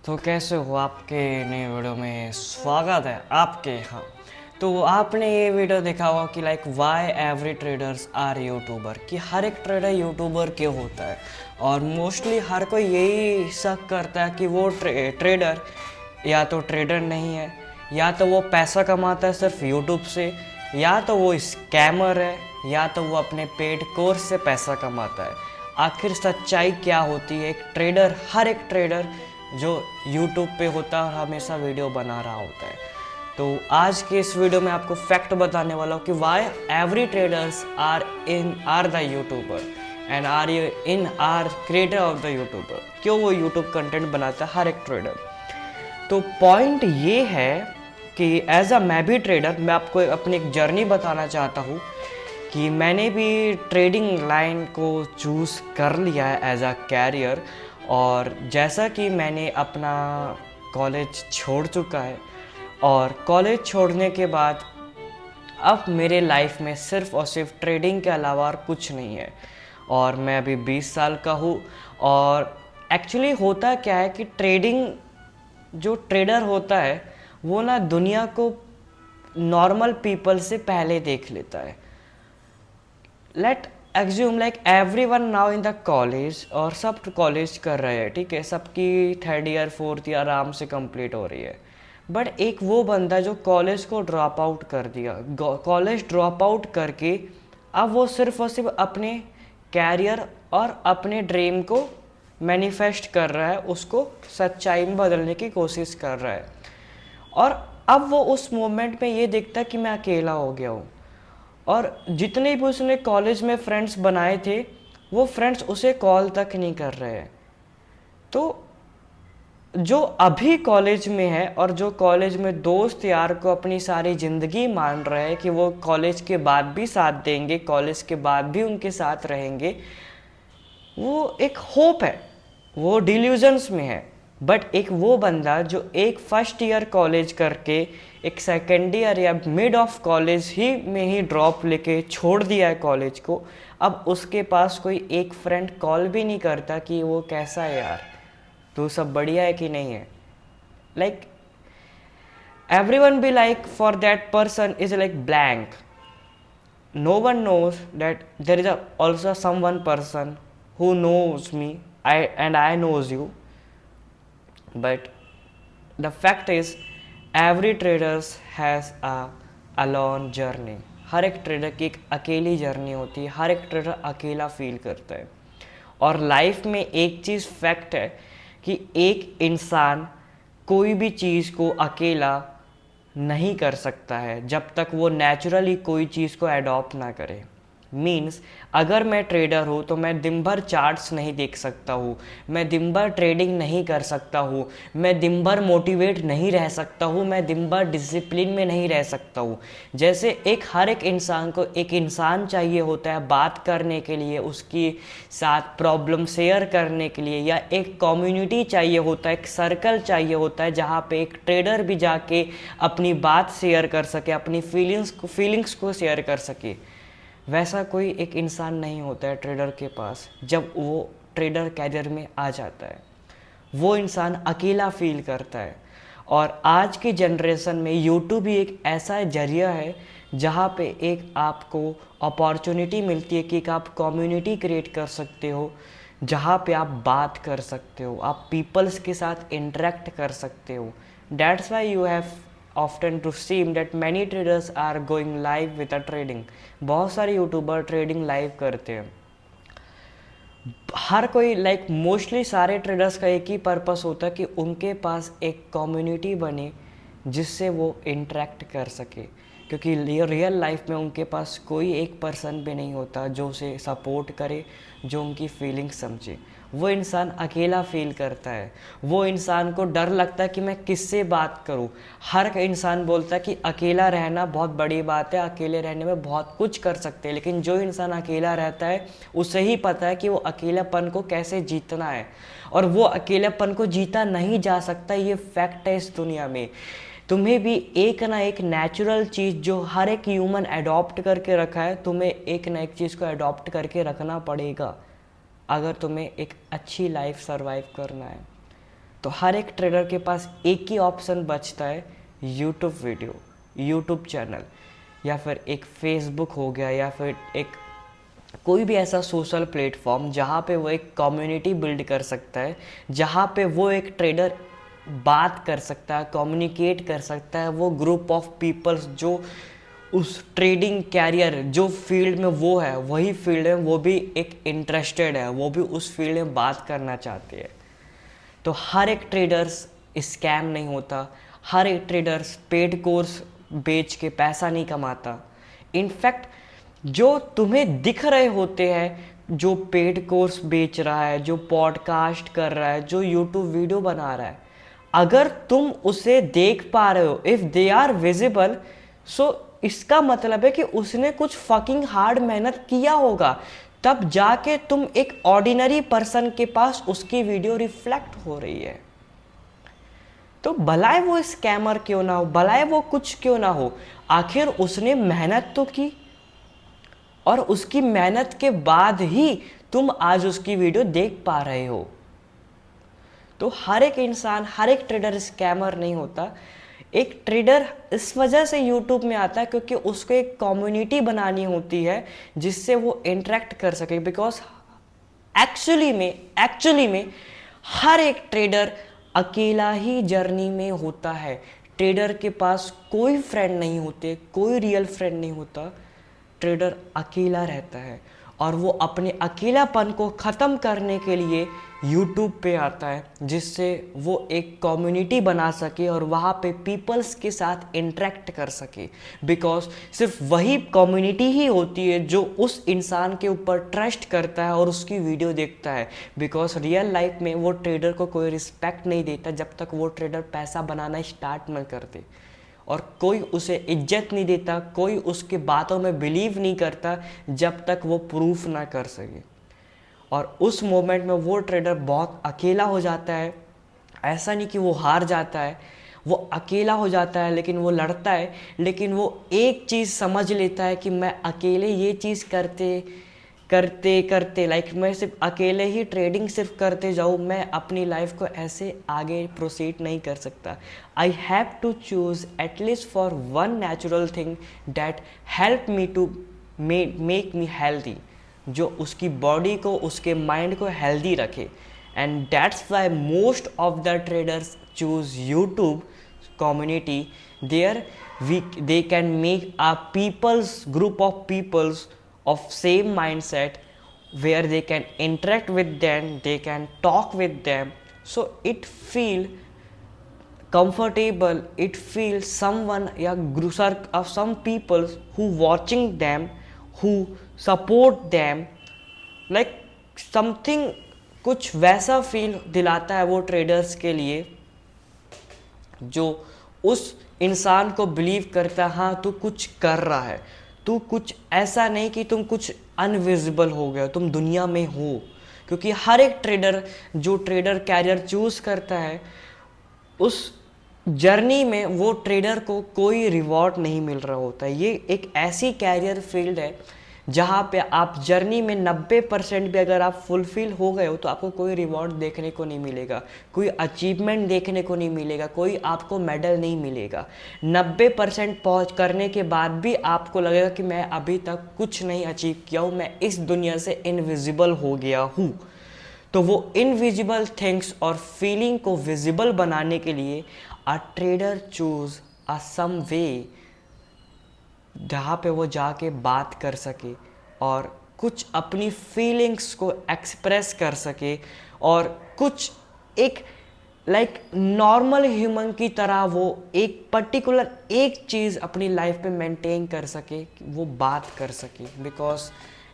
तो कैसे हो? आपके नए वीडियो में स्वागत है आपके यहाँ। तो आपने ये वीडियो देखा होगा कि like why every traders are youtuber, कि हर एक ट्रेडर यूट्यूबर क्यों होता है। और मोस्टली हर कोई यही शक करता है कि वो ट्रेडर या तो ट्रेडर नहीं है, या तो वो पैसा कमाता है सिर्फ यूट्यूब से, या तो वो स्कैमर है, या तो वो अपने पेड कोर्स से पैसा कमाता है। आखिर सच्चाई क्या होती है? एक ट्रेडर, हर एक ट्रेडर जो यूट्यूब पे होता है और हमेशा वीडियो बना रहा होता है। तो आज के इस वीडियो में आपको फैक्ट बताने वाला हूँ कि why every traders are the youtuber and are you in are creator of the youtuber. क्यों वो यूट्यूब कंटेंट बनाता है हर एक ट्रेडर। तो पॉइंट ये है कि एज अ मैं भी ट्रेडर, मैं आपको अपनी एक जर्नी बताना चाहता हूँ कि मैंने भी ट्रेडिंग लाइन को चूज़ कर लिया है एज अ कैरियर। और जैसा कि मैंने अपना कॉलेज छोड़ चुका है, और कॉलेज छोड़ने के बाद अब मेरे लाइफ में सिर्फ और सिर्फ ट्रेडिंग के अलावा और कुछ नहीं है। और मैं अभी 20 साल का हूँ। और एक्चुअली होता क्या है कि ट्रेडिंग, जो ट्रेडर होता है वो ना दुनिया को नॉर्मल पीपल से पहले देख लेता है। Let assume like everyone now in the college, और सब कॉलेज कर रहे हैं, ठीक है, सबकी थर्ड ईयर फोर्थ ईयर आराम से कंप्लीट हो रही है। बट एक वो बंदा जो कॉलेज को ड्रॉप आउट कर दिया, कॉलेज ड्रॉप आउट करके अब वो सिर्फ और सिर्फ अपने कैरियर और अपने ड्रीम को मैनिफेस्ट कर रहा है, उसको सच्चाई में बदलने की कोशिश कर रहा है। और अब वो उस मोमेंट में ये देखता है कि मैं अकेला हो गया हूँ, और जितने भी उसने कॉलेज में फ्रेंड्स बनाए थे वो फ्रेंड्स उसे कॉल तक नहीं कर रहे हैं। तो जो अभी कॉलेज में है और जो कॉलेज में दोस्त यार को अपनी सारी ज़िंदगी मान रहे हैं कि वो कॉलेज के बाद भी साथ देंगे, कॉलेज के बाद भी उनके साथ रहेंगे, वो एक होप है, वो डिल्यूजन्स में है। बट एक वो बंदा जो एक फर्स्ट ईयर कॉलेज करके एक सेकेंड ईयर या मिड ऑफ कॉलेज ही में ही ड्रॉप लेके छोड़ दिया है कॉलेज को, अब उसके पास कोई एक फ्रेंड कॉल भी नहीं करता कि वो कैसा है यार, तू सब बढ़िया है कि नहीं है। Like everyone be like for that person is like blank. No one knows that there is also someone person who knows me, I knows you. But the fact is every traders has a alone journey. हर एक trader की एक अकेली journey होती है, हर एक trader अकेला feel करता है। और लाइफ में एक चीज़ फैक्ट है कि एक इंसान कोई भी चीज़ को अकेला नहीं कर सकता है जब तक वो नेचुरली कोई चीज़ को अडॉप्ट ना करे। मीन्स अगर मैं ट्रेडर हूँ तो मैं दिन भर चार्ट्स नहीं देख सकता हूँ, मैं दिन भर ट्रेडिंग नहीं कर सकता हूँ, मैं दिन भर मोटिवेट नहीं रह सकता हूँ, मैं दिन भर डिसिप्लिन में नहीं रह सकता हूँ। जैसे एक हर एक इंसान को एक इंसान चाहिए होता है बात करने के लिए, उसकी साथ प्रॉब्लम शेयर करने के लिए, या एक कम्युनिटी चाहिए होता है, एक सर्कल चाहिए होता है जहाँ पे एक ट्रेडर भी जाके अपनी बात शेयर कर सके, अपनी फीलिंग्स को शेयर कर सके। वैसा कोई एक इंसान नहीं होता है ट्रेडर के पास। जब वो ट्रेडर कैरियर में आ जाता है वो इंसान अकेला फील करता है। और आज की जनरेशन में यूट्यूब ही एक ऐसा जरिया है जहाँ पे एक आपको अपॉर्चुनिटी मिलती है कि एक आप कम्युनिटी क्रिएट कर सकते हो, जहाँ पे आप बात कर सकते हो, आप पीपल्स के साथ इंटरेक्ट कर सकते हो। That's why you have often to see that many traders are going live with a trading। बहुत सारे यूट्यूबर ट्रेडिंग लाइव करते हैं। हर कोई लाइक मोस्टली सारे ट्रेडर्स का एक ही पर्पस होता है कि उनके पास एक कम्युनिटी बने जिससे वो इंटरेक्ट कर सके, क्योंकि रियल लाइफ में उनके पास कोई एक पर्सन भी नहीं होता जो उसे सपोर्ट करे, जो उनकी फीलिंग समझे। वो इंसान अकेला फील करता है, वो इंसान को डर लगता है कि मैं किससे बात करूं। हर इंसान बोलता है कि अकेला रहना बहुत बड़ी बात है, अकेले रहने में बहुत कुछ कर सकते हैं, लेकिन जो इंसान अकेला रहता है उसे ही पता है कि वो अकेलापन को कैसे जीतना है, और वो अकेलापन को जीता नहीं जा सकता। ये फैक्ट है इस दुनिया में। तुम्हें भी एक ना एक नेचुरल चीज़ जो हर एक ह्यूमन अडॉप्ट करके रखा है, तुम्हें एक ना एक चीज़ को अडॉप्ट करके रखना पड़ेगा अगर तुम्हें एक अच्छी लाइफ सरवाइव करना है। तो हर एक ट्रेडर के पास एक ही ऑप्शन बचता है, यूट्यूब वीडियो, यूट्यूब चैनल, या फिर एक फेसबुक हो गया, या फिर एक कोई भी ऐसा सोशल प्लेटफॉर्म जहाँ पे वो एक कम्युनिटी बिल्ड कर सकता है, जहाँ पे वो एक ट्रेडर बात कर सकता है, कम्युनिकेट कर सकता है। वो ग्रुप ऑफ पीपल्स जो उस ट्रेडिंग कैरियर जो फील्ड में वो है, वही फील्ड में वो भी एक इंटरेस्टेड है, वो भी उस फील्ड में बात करना चाहते हैं। तो हर एक ट्रेडर्स स्कैम नहीं होता, हर एक ट्रेडर्स पेड कोर्स बेच के पैसा नहीं कमाता। इनफैक्ट जो तुम्हें दिख रहे होते हैं, जो पेड कोर्स बेच रहा है, जो पॉडकास्ट कर रहा है, जो यूट्यूब वीडियो बना रहा है, अगर तुम उसे देख पा रहे हो, इफ़ दे आर विजिबल, सो इसका मतलब है कि उसने कुछ फकिंग हार्ड मेहनत किया होगा, तब जाके तुम एक ऑर्डिनरी पर्सन के पास उसकी वीडियो रिफ्लेक्ट हो रही है। तो भलाए वो स्कैमर क्यों ना हो, भलाए वो कुछ क्यों ना हो, आखिर उसने मेहनत तो की, और उसकी मेहनत के बाद ही तुम आज उसकी वीडियो देख पा रहे हो। तो हर एक इंसान, हर एक ट्रेडर स्कैमर नहीं होता। एक ट्रेडर इस वजह से यूट्यूब में आता है क्योंकि उसको एक कम्युनिटी बनानी होती है जिससे वो इंटरेक्ट कर सके। बिकॉज एक्चुअली में हर एक ट्रेडर अकेला ही जर्नी में होता है। ट्रेडर के पास कोई फ्रेंड नहीं होते, कोई रियल फ्रेंड नहीं होता। ट्रेडर अकेला रहता है और वो अपने अकेलापन को ख़त्म करने के लिए यूट्यूब पे आता है, जिससे वो एक कम्युनिटी बना सके और वहाँ पे पीपल्स के साथ इंटरेक्ट कर सके। बिकॉज सिर्फ वही कम्युनिटी ही होती है जो उस इंसान के ऊपर ट्रस्ट करता है और उसकी वीडियो देखता है। बिकॉज रियल लाइफ में वो ट्रेडर को कोई रिस्पेक्ट नहीं देता जब तक वो ट्रेडर पैसा बनाना स्टार्ट न कर दे, और कोई उसे इज्जत नहीं देता, कोई उसके बातों में बिलीव नहीं करता जब तक वो प्रूफ ना कर सके। और उस मोमेंट में वो ट्रेडर बहुत अकेला हो जाता है। ऐसा नहीं कि वो हार जाता है, वो अकेला हो जाता है, लेकिन वो लड़ता है। लेकिन वो एक चीज़ समझ लेता है कि मैं अकेले ये चीज़ करते करते करते मैं सिर्फ अकेले ही ट्रेडिंग सिर्फ करते जाऊँ, मैं अपनी लाइफ को ऐसे आगे प्रोसीड नहीं कर सकता। I have to choose at least for one natural thing that help me to make me healthy, जो उसकी बॉडी को, उसके माइंड को हेल्दी रखे। And that's why most of the traders choose YouTube community. There they can make a people's group of peoples of same mindset where they can interact with them, they can talk with them, so it feel comfortable, it feels someone या group of some people who watching them, who support them, like something कुछ वैसा feel दिलाता है वो traders के लिए, जो उस इंसान को बिलीव करता है हाँ तू कुछ कर रहा है, तू कुछ ऐसा नहीं कि तुम कुछ अनविजिबल हो गए, तुम दुनिया में हो। क्योंकि हर एक ट्रेडर जो ट्रेडर कैरियर चूज़ करता है, उस जर्नी में वो ट्रेडर को कोई रिवॉर्ड नहीं मिल रहा होता है। ये एक ऐसी कैरियर फील्ड है जहाँ पे आप जर्नी में 90% भी अगर आप फुलफिल हो गए हो तो आपको कोई रिवॉर्ड देखने को नहीं मिलेगा, कोई अचीवमेंट देखने को नहीं मिलेगा, कोई आपको मेडल नहीं मिलेगा। 90% पहुँच करने के बाद भी आपको लगेगा कि मैं अभी तक कुछ नहीं अचीव किया हूँ, मैं इस दुनिया से इनविजिबल हो गया हूँ। तो वो इनविजिबल थिंग्स और फीलिंग को विजिबल बनाने के लिए अ ट्रेडर चूज अ सम वे जहाँ पे वो जाके बात कर सके और कुछ अपनी फीलिंग्स को एक्सप्रेस कर सके, और कुछ एक नॉर्मल ह्यूमन की तरह वो एक पर्टिकुलर एक चीज़ अपनी लाइफ में मेंटेन कर सके, वो बात कर सके। Because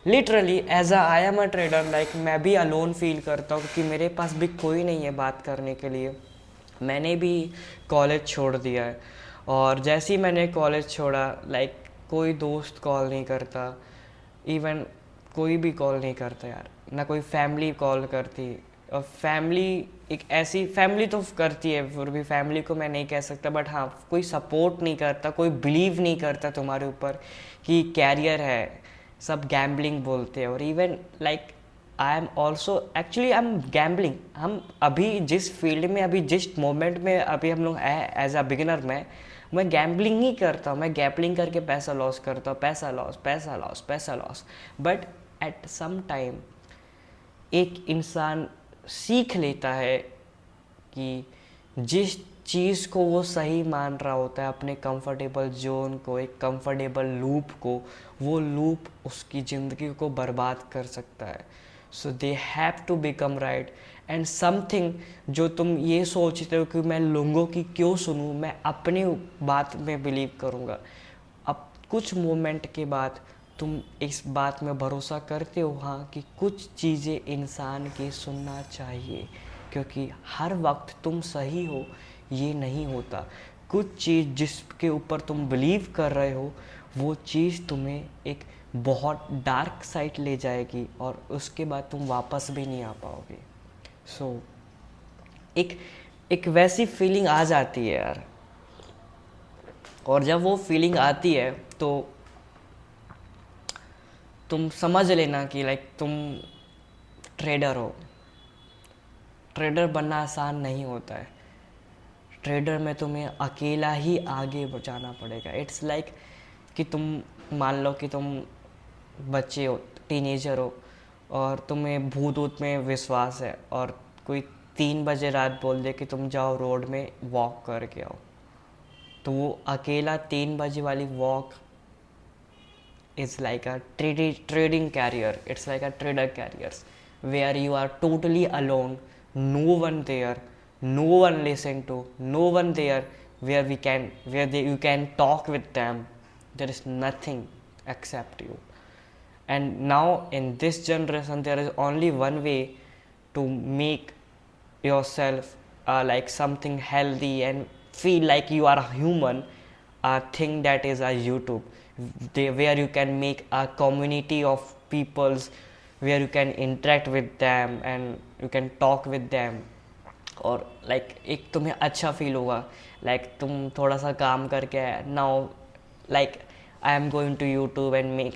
literally as I am a trader, मैं भी अलोन फील करता हूँ क्योंकि मेरे पास भी कोई नहीं है बात करने के लिए। मैंने भी कॉलेज छोड़ दिया है, और जैसे ही मैंने कॉलेज छोड़ा कोई दोस्त कॉल नहीं करता, इवन कोई भी कॉल नहीं करता यार, ना कोई फैमिली कॉल करती। और फैमिली एक ऐसी फैमिली तो करती है, फिर भी फैमिली को मैं नहीं कह सकता, बट हाँ कोई सपोर्ट नहीं करता, कोई बिलीव नहीं करता तुम्हारे ऊपर कि कैरियर है, सब गैम्बलिंग बोलते हैं। और even I am also actually I am gambling. हम अभी जिस फील्ड में, अभी जिस मोमेंट में अभी हम लोग है एज अ बिगिनर, मैं गैम्बलिंग ही करता हूँ। मैं गैम्बलिंग करके पैसा लॉस करता हूँ, पैसा लॉस, पैसा लॉस, पैसा loss. But at some time एक इंसान सीख लेता है कि जिस चीज़ को वो सही मान रहा होता है, अपने कंफर्टेबल जोन को, एक कंफर्टेबल लूप को, वो लूप उसकी ज़िंदगी को बर्बाद कर सकता है। So they have to become right. And something जो तुम ये सोचते हो कि मैं लोगों की क्यों सुनूं, मैं अपनी बात में बिलीव करूँगा। अब कुछ मोमेंट के बाद तुम इस बात में भरोसा करते हो, हाँ, कि कुछ चीज़ें इंसान की सुनना चाहिए, क्योंकि हर वक्त तुम सही हो ये नहीं होता। कुछ चीज़ जिसके ऊपर तुम बिलीव कर रहे हो, वो चीज़ तुम्हें एक बहुत डार्क साइड ले जाएगी और उसके बाद तुम वापस भी नहीं आ पाओगे। सो एक एक वैसी फीलिंग आ जाती है यार। और जब वो फीलिंग आती है तो तुम समझ लेना कि लाइक तुम ट्रेडर हो। ट्रेडर बनना आसान नहीं होता है। ट्रेडर में तुम्हें अकेला ही आगे जाना पड़ेगा। इट्स लाइक कि तुम मान लो कि तुम बच्चे हो, टीनेजर हो, और तुम्हें भूत ऊत में विश्वास है, और कोई 3 बजे रात बोल दे कि तुम जाओ रोड में वॉक करके आओ, तो वो अकेला 3 बजे वाली walk is like a trading career. It's like a trader careers where you are totally alone, no one there, no one listen to, no one there where you can talk with them. There is nothing except you. And now in this generation, there is only one way to make yourself like something healthy and feel like you are a human. A thing that is a YouTube, where you can make a community of peoples, where you can interact with them and you can talk with them. और like एक तुम्हें अच्छा feel होगा, like तुम थोड़ा सा काम करके now, like I am going to YouTube and make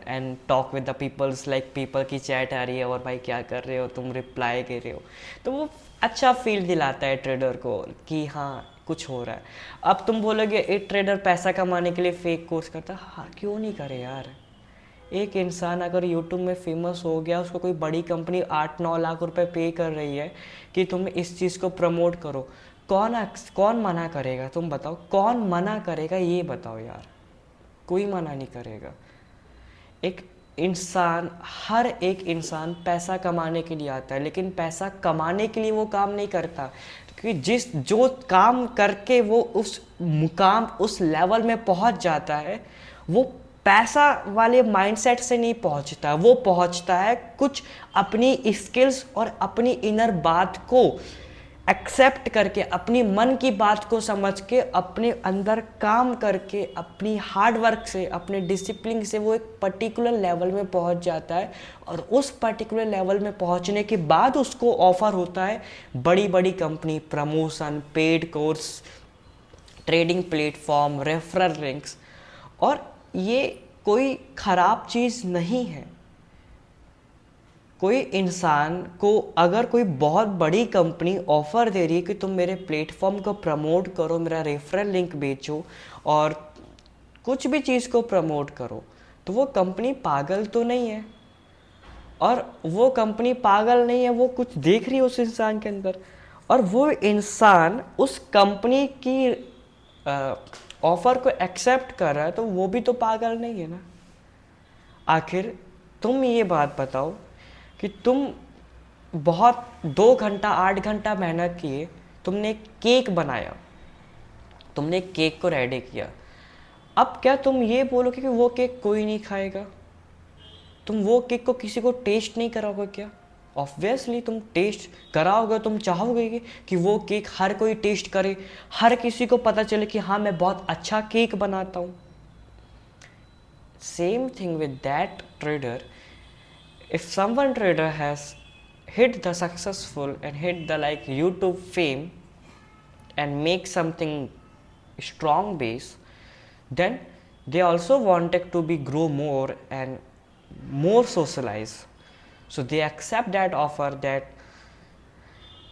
and talk with the peoples, like people की चैट आ रही है और भाई क्या कर रहे हो, तुम रिप्लाई कर रहे हो, तो वो अच्छा फील दिलाता है ट्रेडर को कि हाँ कुछ हो रहा है। अब तुम बोलोगे एक ट्रेडर पैसा कमाने के लिए फेक कोर्स करता है, हाँ क्यों नहीं करे यार। एक इंसान अगर यूट्यूब में फेमस हो गया, उसको कोई बड़ी कंपनी 8-9 लाख रुपए पे कर रही है कि तुम इस चीज़ को प्रमोट करो, कौन मना करेगा? तुम बताओ, कौन मना करेगा ये बताओ यार। कोई मना नहीं करेगा। एक इंसान, हर एक इंसान पैसा कमाने के लिए आता है, लेकिन पैसा कमाने के लिए वो काम नहीं करता, क्योंकि जो काम करके वो उस मुकाम, उस लेवल में पहुंच जाता है, वो पैसा वाले माइंडसेट से नहीं पहुंचता। वो पहुंचता है कुछ अपनी स्किल्स और अपनी इनर बात को एक्सेप्ट करके, अपनी मन की बात को समझ के, अपने अंदर काम करके, अपनी हार्ड वर्क से, अपने डिसिप्लिन से वो एक पर्टिकुलर लेवल में पहुंच जाता है। और उस पर्टिकुलर लेवल में पहुंचने के बाद उसको ऑफर होता है बड़ी बड़ी company, promotion, paid course, trading platform, referral links. और ये कोई ख़राब चीज़ नहीं है। कोई इंसान को अगर कोई बहुत बड़ी कंपनी ऑफ़र दे रही है कि तुम मेरे प्लेटफॉर्म को प्रमोट करो, मेरा रेफरल लिंक बेचो और कुछ भी चीज़ को प्रमोट करो, तो वो कंपनी पागल तो नहीं है। और वो कंपनी पागल नहीं है, वो कुछ देख रही है उस इंसान के अंदर, और वो इंसान उस कंपनी की ऑफ़र को एक्सेप्ट कर रहा है, तो वो भी तो पागल नहीं है ना। आखिर तुम ये बात बताओ कि तुम बहुत 2 घंटा 8 घंटा मेहनत किए, तुमने एक केक बनाया, तुमने एक केक को रेडी किया, अब क्या तुम ये बोलोगे कि वो केक कोई नहीं खाएगा? तुम वो केक को किसी को टेस्ट नहीं कराओगे क्या? ऑब्वियसली तुम टेस्ट कराओगे, तुम चाहोगे कि वो केक हर कोई टेस्ट करे, हर किसी को पता चले कि हाँ मैं बहुत अच्छा केक बनाता हूँ। Same thing with that trader. If someone trader has hit the successful and hit the like YouTube fame and make something strong base, then they also wanted to be grow more and more socialize. So they accept that offer, that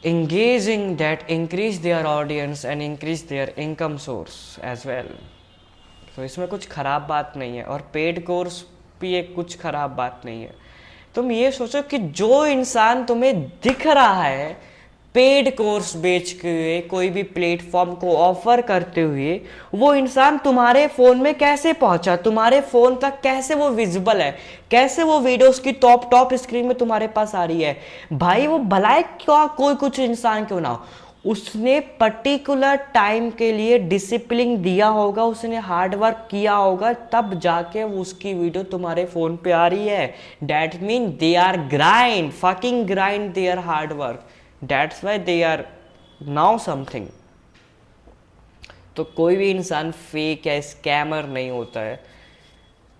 engaging, that increase their audience and increase their income source as well. तो इसमें कुछ ख़राब बात नहीं है, और paid course भी एक कुछ ख़राब बात नहीं है। तुम ये सोचो कि जो इंसान तुम्हें दिख रहा है पेड कोर्स बेच के हुए, कोई भी प्लेटफॉर्म को ऑफर करते हुए, वो इंसान तुम्हारे फ़ोन में कैसे पहुंचा, तुम्हारे फ़ोन तक कैसे वो विजिबल है, कैसे वो वीडियोस की टॉप स्क्रीन में तुम्हारे पास आ रही है। भाई वो भलाए क्या कोई कुछ इंसान क्यों ना हो, उसने पर्टिकुलर टाइम के लिए डिसिप्लिन दिया होगा, उसने हार्ड वर्क किया होगा, तब जाके उसकी वीडियो तुम्हारे फोन पे आ रही है। That mean they are grind, fucking grind their hard work, that's why they are now something. तो कोई भी इंसान फेक या स्कैमर नहीं होता है।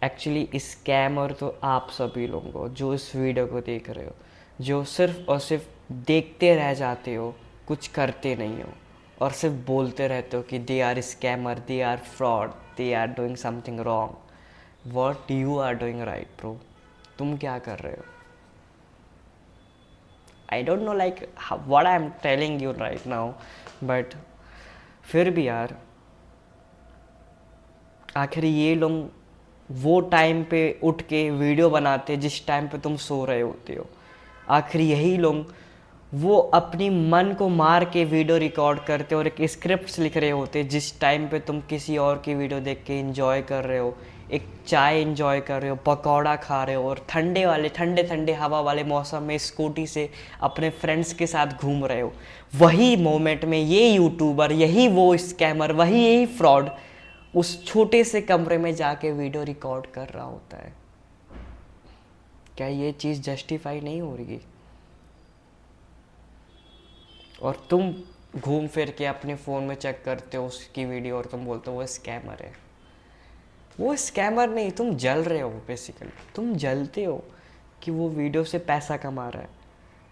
एक्चुअली स्कैमर तो आप सभी लोगों को जो इस वीडियो को देख रहे हो, जो सिर्फ और सिर्फ देखते रह जाते हो, कुछ करते नहीं हो, और सिर्फ बोलते रहते हो कि they are scammer, they are fraud, they are doing something wrong. What you are doing right bro? तुम क्या कर रहे हो? I don't know like what I am telling you right now, but फिर भी यार, आखिर ये लोग वो टाइम पे उठ के वीडियो बनाते जिस टाइम पे तुम सो रहे होते हो। आखिर यही लोग वो अपनी मन को मार के वीडियो रिकॉर्ड करते और एक स्क्रिप्ट्स लिख रहे होते जिस टाइम पे तुम किसी और की वीडियो देख के एंजॉय कर रहे हो, एक चाय एंजॉय कर रहे हो, पकौड़ा खा रहे हो, और ठंडे ठंडे हवा वाले मौसम में स्कूटी से अपने फ्रेंड्स के साथ घूम रहे हो। वही मोमेंट में ये यूट्यूबर, यही वो स्कैमर, वही यही फ्रॉड उस छोटे से कमरे में जाके वीडियो रिकॉर्ड कर रहा होता है। क्या ये चीज़ जस्टिफाई नहीं हो रही? और तुम घूम फिर के अपने फ़ोन में चेक करते हो उसकी वीडियो और तुम बोलते हो वो स्कैमर है। वो स्कैमर नहीं, तुम जल रहे हो। बेसिकली तुम जलते हो कि वो वीडियो से पैसा कमा रहा है,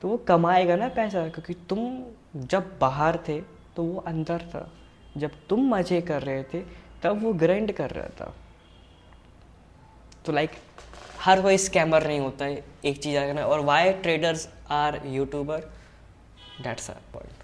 तो वो कमाएगा ना पैसा, क्योंकि तुम जब बाहर थे तो वो अंदर था, जब तुम मज़े कर रहे थे तब वो ग्राइंड कर रहा था। तो लाइक हर कोई स्कैमर नहीं होता है, एक चीज़ आगे ना। और why traders are youtuber, that's a point.